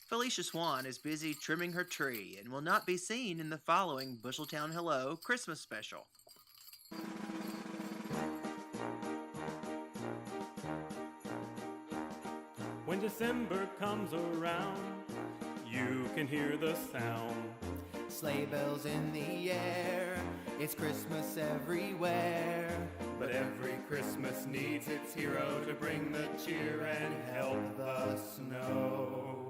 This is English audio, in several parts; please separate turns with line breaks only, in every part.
Felicia Swan is busy trimming her tree and will not be seen in the following Busheltown Hello Christmas special.
When December comes around, you can hear the sound.
Sleigh bells in the air, it's Christmas everywhere.
But every Christmas needs its hero to bring the cheer and help the snow.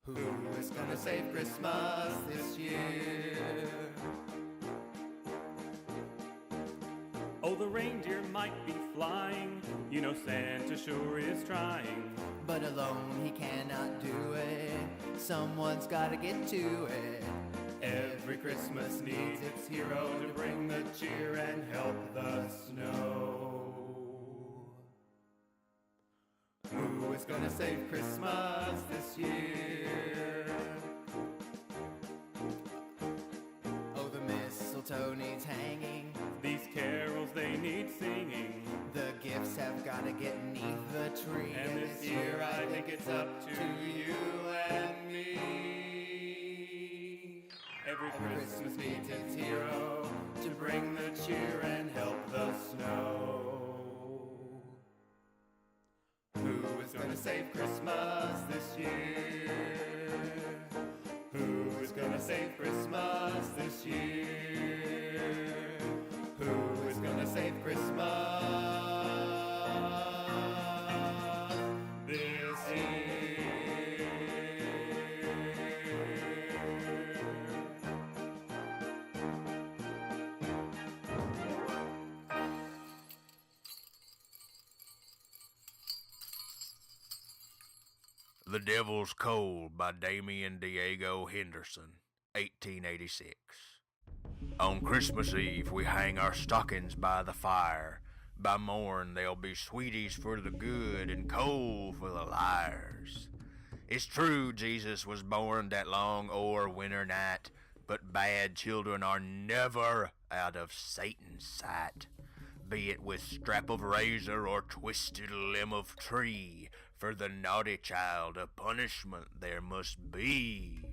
Who is gonna save Christmas this year?
Oh, the reindeer might be flying, you know Santa sure is trying.
But alone he cannot do it, someone's gotta get to it.
Every Christmas needs its hero to bring the cheer and help the snow.
Who is gonna save Christmas this year? Oh, the mistletoe needs hanging,
These carols they need singing,
the gifts have gotta get neath the tree.
and this year I think it's up to you and me. Every Christmas needs its hero to bring the cheer and help the snow. Who is gonna save Christmas this year? Who is gonna save Christmas this year? Who is gonna save Christmas this year?
The Devil's Cold by Damien Diego Henderson, 1886. On Christmas Eve, we hang our stockings by the fire. By morn, there'll be sweeties for the good and coal for the liars. It's true Jesus was born that long o'er winter night, but bad children are never out of Satan's sight. Be it with strap of razor or twisted limb of tree, for the naughty child a punishment there must be.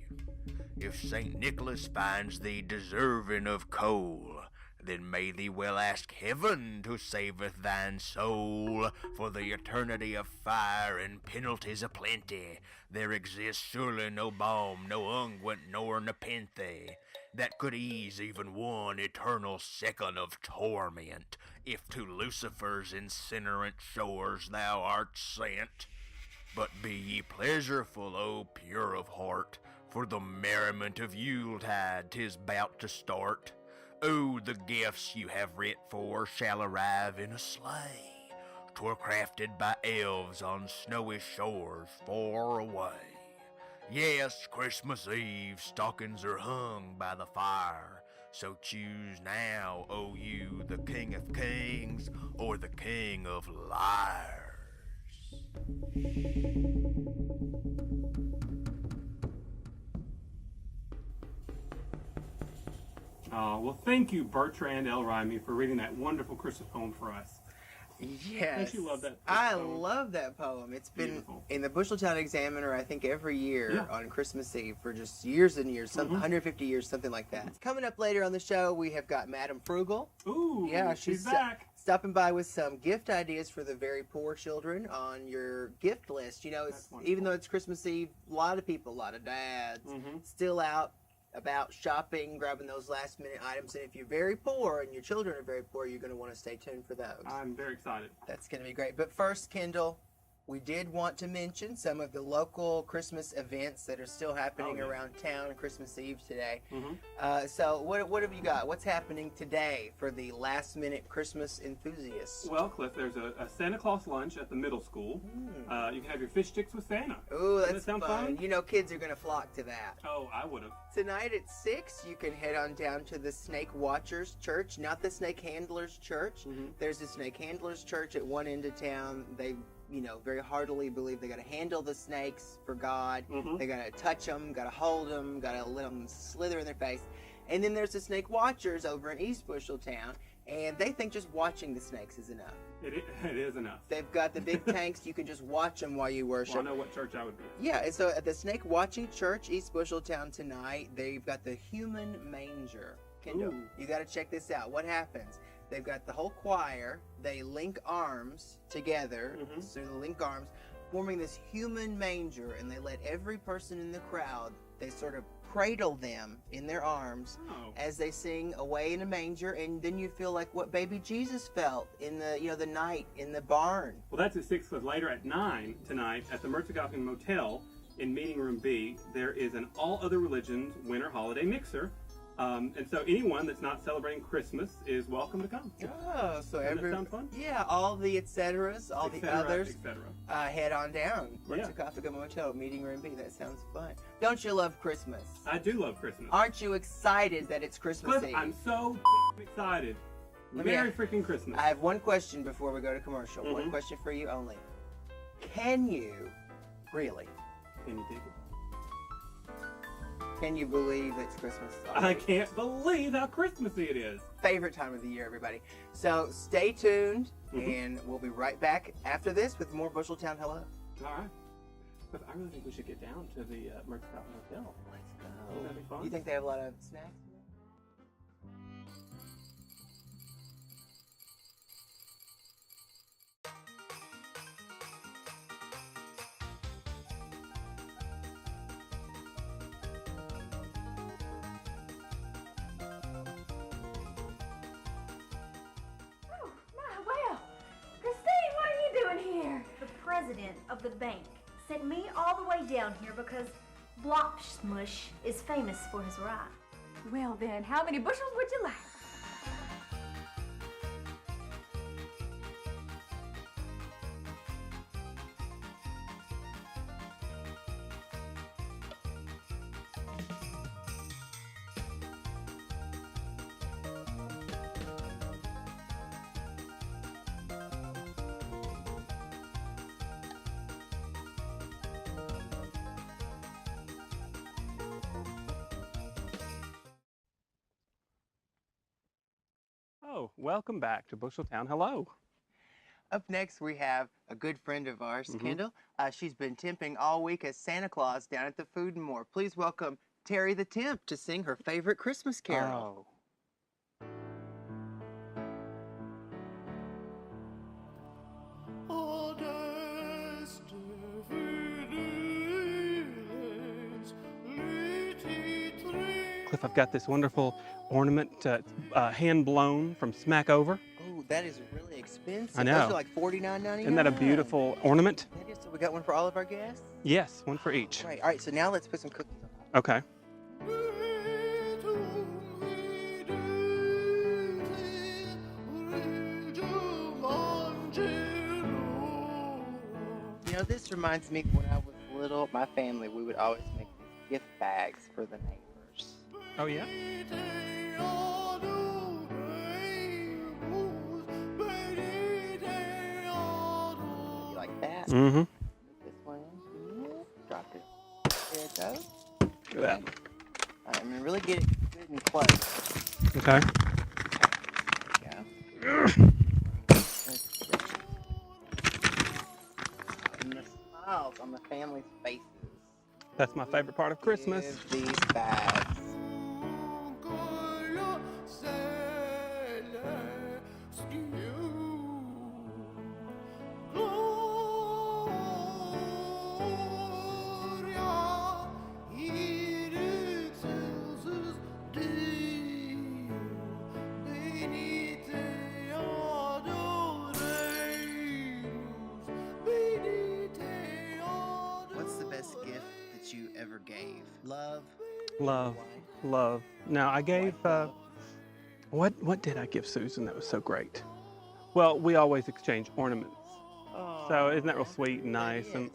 If St. Nicholas finds thee deserving of coal, then may thee well ask heaven to saveth thine soul. For the eternity of fire and penalties aplenty, there exists surely no balm, no unguent, nor nepenthe, that could ease even one eternal second of torment, if to Lucifer's incinerant shores thou art sent. But be ye pleasureful, O pure of heart, for the merriment of Yuletide 'tis bout to start. Oh, the gifts you have writ for shall arrive in a sleigh, 'twere crafted by elves on snowy shores far away. Yes, Christmas Eve stockings are hung by the fire, so choose now, O you, the King of Kings or the King of Liars.
Well, thank you, Bertrand L. Rimey, for reading that wonderful Christmas poem for us.
Yes.
Don't you love that
I
poem?
love that poem. It's been
Beautiful.
in the Busheltown Examiner, I think, every year
Yeah.
on Christmas Eve for just years and years, 150 years, something like that. Coming up later on the show, we have got Madame Frugal.
Ooh,
Yeah,
she's
she's
back.
Stopping by with some gift ideas for the very poor children on your gift list. You know, it's,
That's wonderful.
even though it's Christmas Eve, a lot of people, a lot of dads,
Mhm.
still out about shopping, grabbing those last minute items. And if you're very poor and your children are very poor, you're going to want to stay tuned for those.
I'm very excited.
That's going to be great. But first, Kendall, we did want to mention some of the local Christmas events that are still happening around town Christmas Eve today. So what have you got? What's happening today for the last minute Christmas enthusiasts?
Well, Cliff, there's a Santa Claus lunch at the middle school. You can have your fish sticks with Santa.
Ooh,
Doesn't
that's
that sound
fun. You know, kids are going to flock to that.
Oh, I would have.
Tonight at 6, you can head on down to the Snake Watchers Church, not the Snake Handlers Church. There's a Snake Handlers Church at one end of town. They, you know, very heartily believe they got to handle the snakes for God. They got to touch them, got to hold them, got to let them slither in their face. And then there's the Snake Watchers over in East Busheltown, And they think just watching the snakes is enough.
It is enough.
They've got the big tanks. You can just watch them while you worship.
Well, I know what church I would be.
Yeah, and so at the Snake Watching Church, East Busheltown tonight, they've got the human manger. Kendall,
Ooh.
you got to check this out. What happens? They've got the whole choir. They link arms together, so they link arms, forming this human manger, and they let every person in the crowd, they sort of cradle them in their arms as they sing Away in a Manger, and then you feel like what baby Jesus felt in the, the night in the barn.
Well, that's at 6, because later at 9 tonight at the Mertzigauken Motel in Meeting Room B, there is an All Other Religions Winter Holiday Mixer. And so anyone that's not celebrating Christmas is welcome to come.
Oh, so
Doesn't that sound fun?
Yeah, all the et ceteras, all the others, head on down. Mertzigauken Motel, Meeting Room B. That sounds fun. Don't you love Christmas?
I do love Christmas.
Aren't you excited that it's Christmas Eve?
I'm so excited. Merry freaking Christmas.
I have one question before we go to commercial. One question for you only. Can you really?
Can you dig it?
Can you believe it's Christmas?
I can't believe how Christmassy it is.
Favorite time of the year, everybody. So stay tuned, and we'll be right back after this with more Busheltown Hello.
All right. But I really think we should get down to the Mertzigauken Motel.
Let's go.
Wouldn't that be fun?
You think they have a lot of snacks?
President of the bank sent me all the way down here because Blopsmush is famous for his rye.
Well then, how many bushels would you like?
Oh, welcome back to Busheltown Hello.
Up next, we have a good friend of ours, Kendall. She's been temping all week as Santa Claus down at the Food and More. Please welcome Terri the Temp to sing her favorite Christmas carol.
Cliff, I've got this wonderful ornament, hand blown from Smack Over.
Oh, that is really expensive.
I know.
Those are like $49.99.
Isn't that a beautiful ornament?
That is. So we got one for all of our guests?
Yes, one for each.
Right. All right, so now let's put some cookies on.
Okay.
You know, this reminds me when I was little, my family, we would always make these gift bags for the neighbors.
Oh, yeah?
You like that?
Mm-hmm.
Put this one in. Drop it. There it goes.
Look at that.
All right, I'm going to really get it good and close.
Okay.
There we go. And the smiles on the family's faces.
That's my favorite part of Christmas.
Give these bags. What's the best gift that you ever gave? Love?
Love. Love. Now, I gave, what did I give Susan that was so great? Well, we always exchange ornaments.
Oh,
So isn't that real sweet and nice? And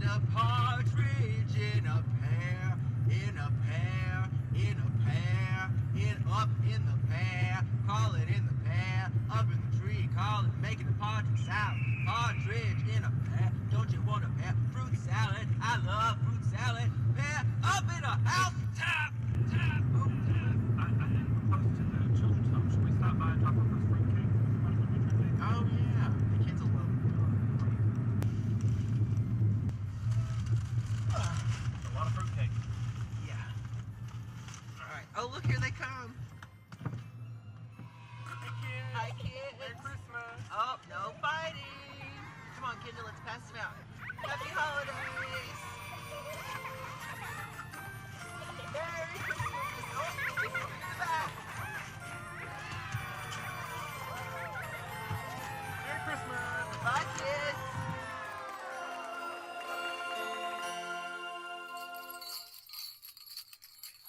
a partridge in a pear, in a pear, in a pear, up in the pear, call it in the pear, up in the tree, call it making a partridge salad. Partridge in a pear, don't you want a pear? Fruit salad, I love fruit salad. Pear up in a house, tap, tap, oh, tap.
I think we're close to the children's home. Should we stop by and drop off those fruitcakes?
Oh yeah, the kids will love it.
A lot of fruitcake.
Yeah. All right. Oh, look, here they come.
Hey kids.
Hi, kids.
Merry Christmas.
Oh, no fighting. Come on, Kendall, let's pass them out. Happy holidays. Merry Christmas. Oh, it's in the back.
Merry Christmas.
Bye, kids.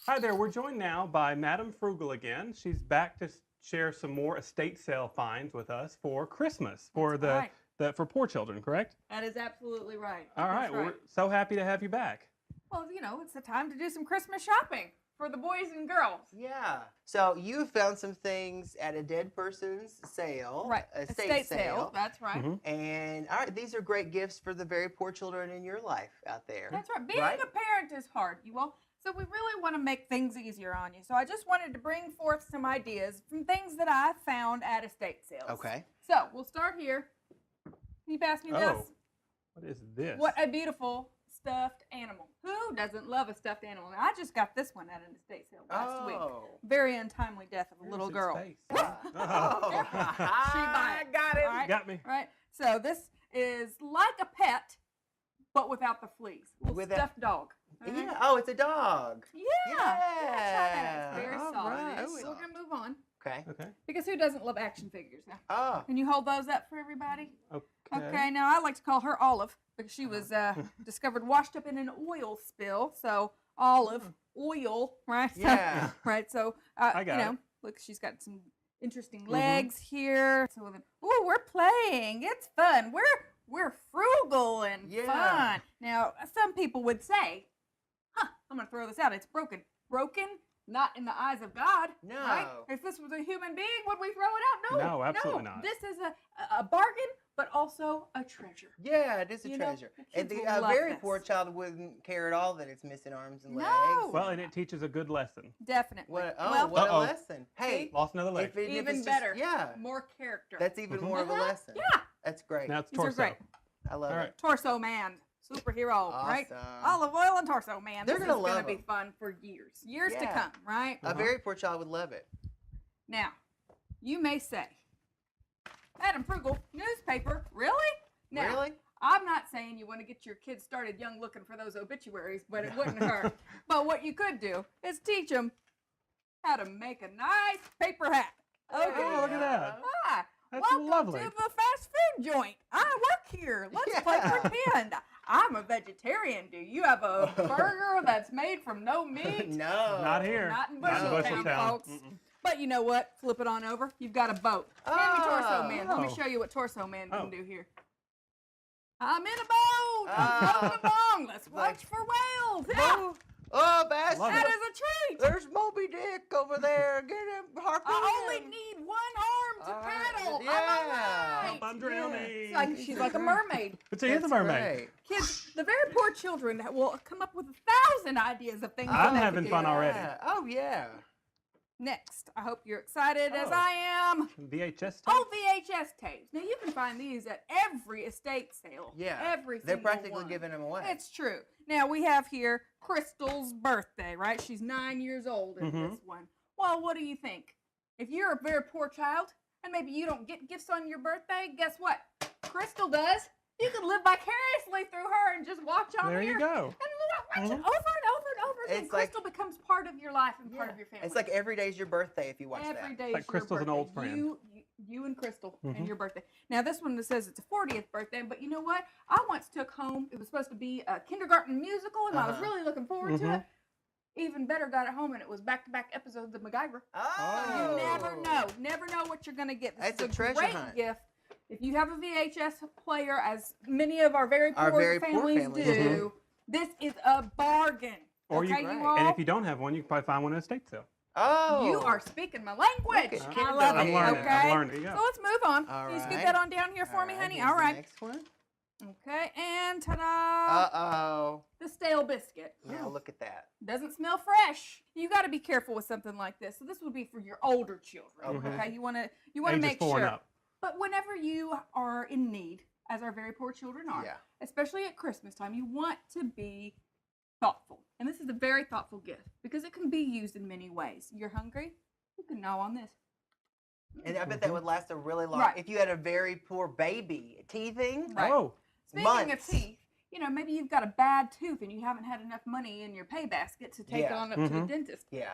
Hi there, we're joined now by Madame Frugal again. She's back to share some more estate sale finds with us for Christmas, for
That's right.
for poor children, correct?
That is absolutely right.
All right,
That's
well, we're so happy to have you back.
Well, you know, it's the time to do some Christmas shopping for the boys and girls.
Yeah. So you found some things at a dead person's sale.
Right.
Estate sale.
That's right.
Mhm.
And all right, these are great gifts for the very poor children in your life out there.
That's right. Being
Right?
a parent is hard, you all. So we really want to make things easier on you. So I just wanted to bring forth some ideas from things that I found at estate sales.
Okay.
So we'll start here. Can you pass me
Oh,
this?
what is this?
What a beautiful stuffed animal. Who doesn't love a stuffed animal? Now, I just got this one at an estate sale last week. Very untimely death of a
Where's
little
its
girl.
face?
Oh.
She got it. All right.
Got me.
Right. So this is like a pet, but without the fleas. Little
Without-
stuffed dog. All right?
Yeah. Oh, it's a dog.
Yeah.
Yeah.
It's very
All
solid.
right.
So we're gonna move on
Okay.
Okay.
because who doesn't love action figures now?
Oh.
Can you hold those up for everybody?
Okay.
Okay. Now I like to call her Olive because she was discovered washed up in an oil spill. So olive oil, right? So-
Yeah.
right. So
I got
you know,
it.
look, she's got some interesting legs here. So then, ooh, we're playing. It's fun. We're frugal and
Yeah.
fun. Now, some people would say, I'm gonna throw this out. It's broken. Broken, not in the eyes of God.
No.
Right? If this was a human being, would we throw it out?
No, absolutely not.
This is a bargain, but also a treasure.
Yeah, it is a
You know,
treasure.
the
And
kids
the
will love
very
this.
poor child wouldn't care at all that it's missing arms and legs.
No.
Well, and it teaches a good lesson.
Definitely.
What?
Well,
What a
Uh-oh.
lesson. Hey,
Lost another leg.
if
even
it's just-
better.
yeah.
More character.
That's even more of a
Uh-huh.
lesson.
Yeah.
That's great.
Now it's
These are
torso.
great.
I love
All right.
it.
Torso Man. Superhero, right?
Awesome.
Olive oil and Torso Man.
They're
This
gonna
is going
love
to be
'em.
fun for years to
Yeah.
come, right?
A very poor child would love it.
Now, you may say, Madame Frugal, newspaper, really? Now,
Really?
I'm not saying you want to get your kids started young looking for those obituaries, but it wouldn't hurt. But what you could do is teach them how to make a nice paper hat. Okay.
Oh, look at that.
Hi.
That's
Welcome
lovely.
to the fast food joint. I work here. Let's play
Yeah.
pretend. I'm a vegetarian. Do you have a burger that's made from no meat?
No.
Not here.
Not in
Not in
Busheltown,
Busheltown.
folks. But you know what? Flip it on over. You've got a boat. Hand me Torso Man. Let me
Oh.
show you what Torso Man
Oh.
can do here. I'm in a boat. I'm floating along. Let's watch for whales. Yeah.
Oh, Bass.
Love
That
it.
is a treat.
There's Moby Dick over there. Get him. Harpoon
I only
him.
need one arm to
All right.
paddle.
Yeah.
I'm all right.
Help, I'm drowning.
She's like a mermaid.
But she is a
That's
mermaid.
great.
Kids, the very poor children that will come up with 1,000 ideas of things.
I'm
that they
having
could
fun
do.
already.
Yeah. Oh, yeah.
Next, I hope you're excited as
Oh.
I am.
VHS tape?
Oh, VHS tapes. Now you can find these at every estate sale.
Yeah.
Every
They're
single
practically
one.
giving them away.
It's true. Now we have here Crystal's birthday, right? She's 9 years old in
Mhm.
this one. Well, what do you think? If you're a very poor child and maybe you don't get gifts on your birthday, guess what? Crystal does. You can live vicariously through her and just watch on
There
here.
you go.
And watch it over and over and over again.
It's like-
Crystal becomes part of your life and part
Yeah.
of your family.
It's like every day's your birthday if you watch
Every
that.
day
Like
is your
Crystal's an
birthday.
old friend.
You and Crystal
Mhm.
and your birthday. Now this one says it's a 40th birthday, but you know what? I once took home. It was supposed to be a kindergarten musical, and I was
Uh-huh.
really looking forward to
Mhm.
it. Even better, got it home, and it was back-to-back episodes of MacGyver.
Oh.
You never know what you're gonna get. This
That's
is
a treasure
great
hunt.
gift if you have a VHS player, as many of our very poor, families,
families
do, this is a bargain.
Or
okay,
you,
you all?
and if you don't have one, you can probably find one at a estate sale.
Oh.
You are speaking my language.
Look at
I love it.
I'm learning.
Okay.
I'm learning.
So let's move on.
All
Can you scoot
right.
that on down here for me, honey?
Here's
All
the
right.
next one.
Okay, and ta-da!
Uh-oh.
The stale biscuit.
Now look at that.
Doesn't smell fresh. You got to be careful with something like this. So this would be for your older children.
Okay.
You want to
Ages
make
4 and
sure.
up.
But whenever you are in need, as our very poor children are,
Yeah.
especially at Christmas time, you want to be thoughtful. And this is a very thoughtful gift because it can be used in many ways. You're hungry? You can gnaw on this.
And I bet that would last a really long.
Right.
If you had a very poor baby teething.
Right.
Oh,
Speaking
months.
of teeth, maybe you've got a bad tooth and you haven't had enough money in your pay basket to take
Yeah.
on up to the dentist.
Yeah.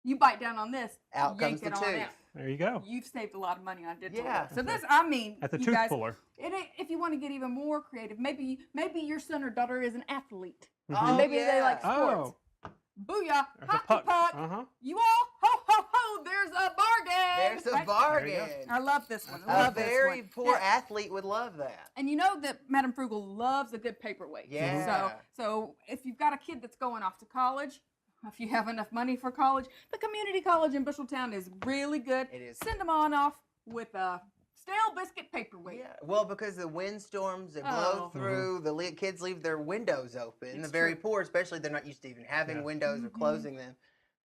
You bite down on this,
Out
yank
comes the
it on
tooth.
out.
there you go.
You've saved a lot of money on dental.
Yeah.
work. So this, I mean,
That's a
you
tooth
guys,
puller.
if you want to get even more creative, maybe your son or daughter is an athlete.
Oh,
Maybe they like
yeah.
sports.
Oh,
Booyah!
there's a
Hockey
puck.
puck.
Uh-huh.
You all, ho ho ho! There's a bargain.
There's a
Right?
bargain.
I love this one. I
A
love this
very
one.
poor
Now,
athlete would love that.
and you know that Madame Frugal loves a good paperweight.
Yeah.
So if you've got a kid that's going off to college, if you have enough money for college, the community college in Busheltown is really good.
It is.
Send them on off with a stale biscuit paperweight.
Yeah. Well, because the windstorms that blow through, the kids leave their windows open.
It's
The very
true.
poor, especially, they're not used to even having
Yeah.
windows or closing them.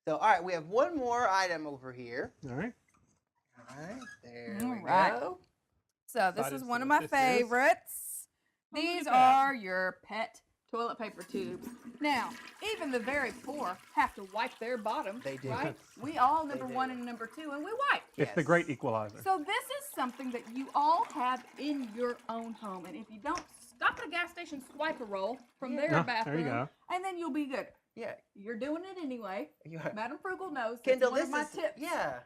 So, all right, we have one more item over here.
All right.
All right, there
All
we
right.
go.
So this
Excited
is
to
one
see
of
what
my
this is.
favorites.
Oh, look
These
at that.
are your pet toilet paper tubes. Now, even the very poor have to wipe their bottom.
They do.
Right? We all number
do.
1 and number 2, and we wipe.
It's the
Yes.
great equalizer.
So this is something that you all have in your own home, and if you don't, stop at a gas station, swipe a roll from their
Yeah, there
bathroom,
you go.
and then you'll be good.
Yeah.
You're doing it anyway.
Yeah.
Madame Frugal knows.
Kendall,
That's one
this
of my
is
tips.
yeah.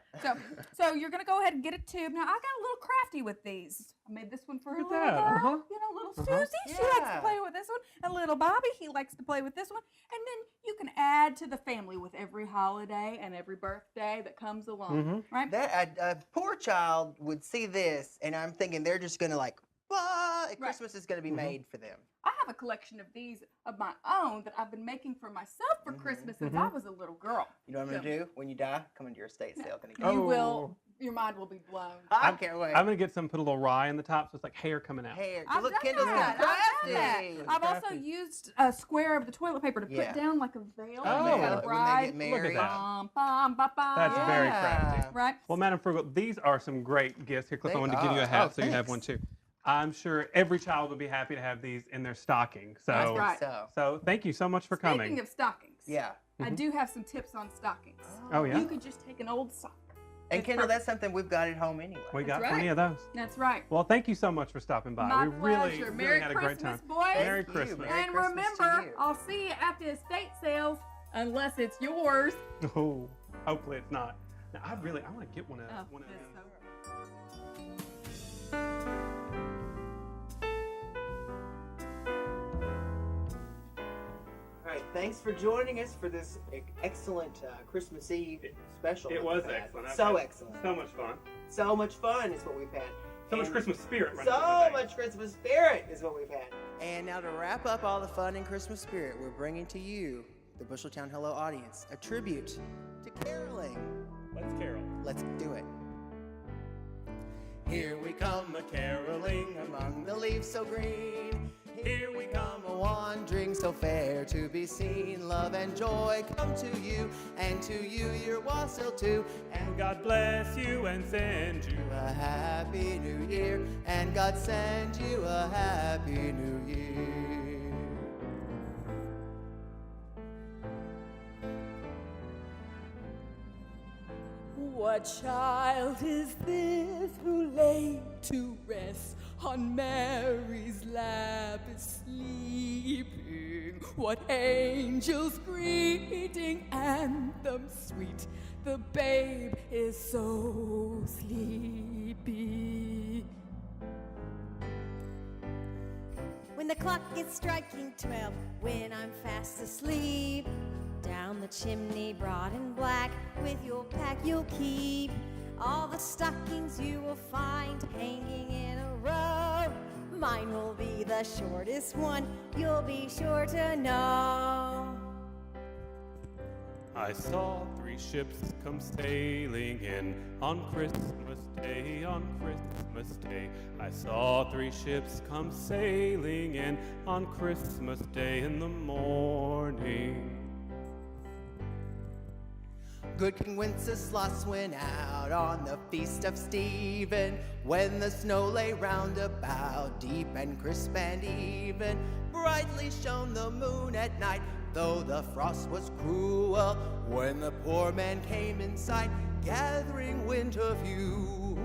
So you're gonna go ahead and get a tube. Now I got a little crafty with these. I made this one for a
Look
little
at that,
girl.
uh-huh.
Little
Uh-huh.
Susie. She likes
Yeah.
to play with this one. And little Bobby, he likes to play with this one. And then you can add to the family with every holiday and every birthday that comes along, right?
That a poor child would see this, and I'm thinking they're just gonna like, Christmas is gonna be made for them.
I have a collection of these of my own that I've been making for myself for Christmas since I was a little girl.
You know what I'm gonna do when you die? Come into your estate sale. Gonna
You
get
will. Your mind will be blown.
I can't wait.
I'm gonna get some, put a little rye in the top, so it's like hair coming out.
Hair.
I've
Look,
done
Kendall's
that.
got
I've done that.
crafty.
I've also
Crafty.
used a square of the toilet paper to put
Yeah.
down like a veil.
Oh,
When they got a
when they
bride.
get married.
Look at that.
Bum, bum, ba, ba.
That's very
Yeah.
crafty.
Right.
Well, Madame Frugal, these are some great gifts. Here, Cliff, I
They
wanted to give you a
are.
hat
Oh,
so you have one
thanks.
too. I'm sure every child would be happy to have these in their stocking. So,
That's right.
so thank you so much for
Speaking
coming.
of stockings,
Yeah.
I do have some tips on stockings.
Oh, yeah?
You could just take an old sock.
And
It's
Kendall,
perfect.
that's something we've got at home anyway.
We got
That's
plenty
right.
of those.
That's right.
Well, thank you so much for stopping by.
My
we really,
pleasure.
really
Merry
had a great
Christmas,
time.
boys.
Merry
Thank you.
Christmas.
Merry
And
Christmas to
remember,
you.
I'll see you at the estate sales, unless it's yours.
Oh, hopefully it's not. Now, I want to get one of
Oh,
one of
yes,
them.
All right, thanks for joining us for this excellent Christmas Eve special.
It
that
was
we've had.
excellent. I've
So
had
excellent.
So much fun.
So much fun is what we've had.
So much
And
Christmas spirit. running
So
through the
much Christmas spirit is what we've had. And now to wrap up all the fun and Christmas spirit, we're bringing to you, the Busheltown Hello audience, a tribute to caroling.
Let's carol.
Let's do it. Here we come a-caroling among the leaves so green. Here we come a-wandering so fair to be seen. Love and joy come to you, and to you your wassail too. And
God bless you and send you.
a happy new year, and God send you a happy new year.
What child is this who lay to rest on Mary's lap is sleeping? What angel's greeting anthem sweet? The babe is so sleepy.
When the clock is striking 12, when I'm fast asleep, down the chimney broad and black, with your pack you'll keep all the stockings you will find hanging in a row. Mine will be the shortest one, you'll be sure to know.
I saw 3 ships come sailing in on Christmas Day, on Christmas Day. I saw 3 ships come sailing in on Christmas Day in the morning.
Good King Wenceslas went out on the feast of Stephen, when the snow lay round about, deep and crisp and even. Brightly shone the moon at night, though the frost was cruel, when the poor man came in sight, gathering winter fuel.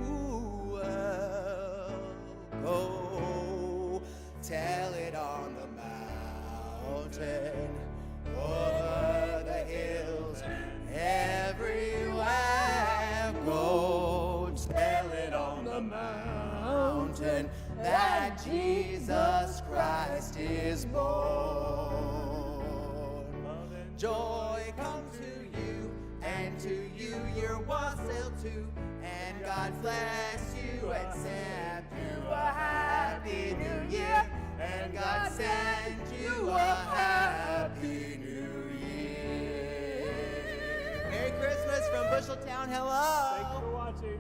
Go tell it on the mountain, over the hills, everywhere. Go tell it on the mountain that Jesus Christ is born. Joy come to you, and to you your wassail too, and God bless you and send you a happy new year, and God send you a happy new year. Merry Christmas from Busheltown, hello!
Thanks for watching.